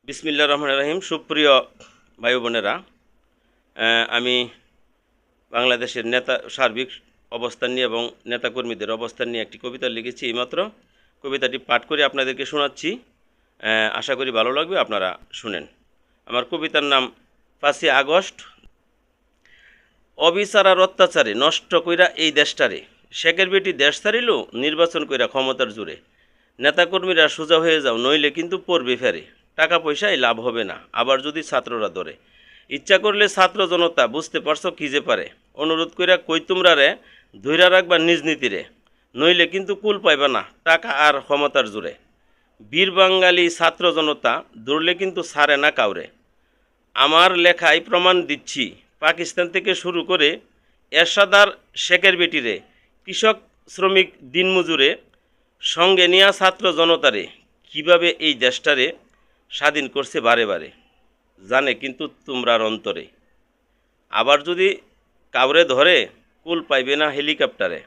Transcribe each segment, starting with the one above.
বিসমিল্লাহির রহমানির রহিম। সুপ্রিয় ভাই বোনেরা, আমি বাংলাদেশের সার্বিক অবস্থান নিয়ে এবং নেতাকর্মীদের অবস্থান নিয়ে একটি কবিতা লিখেছি। এইমাত্র কবিতাটি পাঠ করে আপনাদেরকে শোনাচ্ছি। আশা করি ভালো লাগবে, আপনারা শুনেন। আমার কবিতার নাম 5ই আগস্ট। অবিচার আর অত্যাচারে নষ্ট কইরা এই দেশটারে, শেখের বেটি দেশ ছাড়িল নির্বাচন কইরা ক্ষমতার জোরে। নেতাকর্মীরা সোজা হয়ে যাও, নইলে কিন্তু পড়বে ফেরে। টাকা পয়সায় লাভ হবে না, আবার যদি ছাত্ররা ধরে। ইচ্ছা করলে ছাত্র জনতা বুঝতে পারছো কি যে পারে। অনুরোধ কইরা কই তোমরা রে, ধইরা রাখবা নিজ নীতিরে। নইলে কিন্তু কুল পাইবা না টাকা আর ক্ষমতার জোরে। বীর বাঙালি ছাত্র জনতা দৌড়লে কিন্তু ছাড়ে না কাউরে। আমার লেখায় প্রমাণ দিচ্ছি, পাকিস্তান থেকে শুরু করে এরশাদার শেখের বেটিরে, কৃষক শ্রমিক দিনমজুরে, সঙ্গে নিয়া ছাত্র জনতারে, কিভাবে এই দেশটারে স্বাধীন করছে বারে বারে। জানে কিন্তু তোমরার অন্তরে। আবার যদি কাউরে ধরে, কুল পাইবে না হেলিকপ্টারে।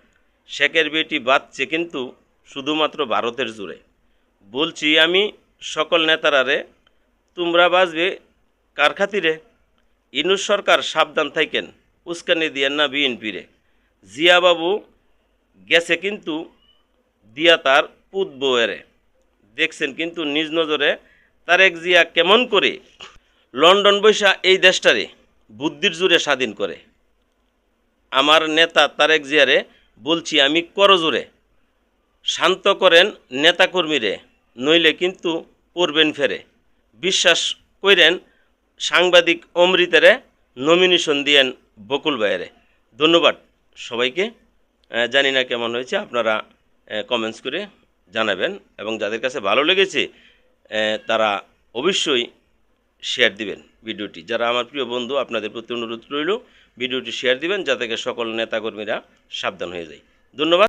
শেখের বেটি বাঁচছে কিন্তু শুধুমাত্র ভারতের জুড়ে। বলছি আমি সকল নেতারারে, তোমরা বাঁচবে কার খাতিরে। ইনুস সরকার সাবধান থাকেন, উস্কানি দিয়েন না বিএনপিরে। জিয়া বাবু গেছে কিন্তু দিয়া তার পুত বউয়েরে। দেখছেন কিন্তু নিজ নজরে তারেক জিয়া কেমন করে লন্ডন বৈশা এই দেশটারে বুদ্ধির জোরে স্বাধীন করে। আমার নেতা তারেক জিয়ারে বলছি আমি করজোরে, শান্ত করেন নেতাকর্মীরে, নইলে কিন্তু পড়বেন ফেরে। বিশ্বাস কইরেন সাংবাদিক অমৃতেরে, নমিনেশন দিয়েন বকুল ভাইয়েরে। ধন্যবাদ সবাইকে। জানি না কেমন হয়েছে, আপনারা কমেন্টস করে জানাবেন, এবং যাদের কাছে ভালো লেগেছে তারা অবশ্যই শেয়ার দিবেন ভিডিওটি। যারা আমার প্রিয় বন্ধু, আপনাদের প্রতি অনুরোধ রইল ভিডিওটি শেয়ার দিবেন, যাতে সকল নেতাকর্মীরা সাবধান হয়ে যায়। ধন্যবাদ।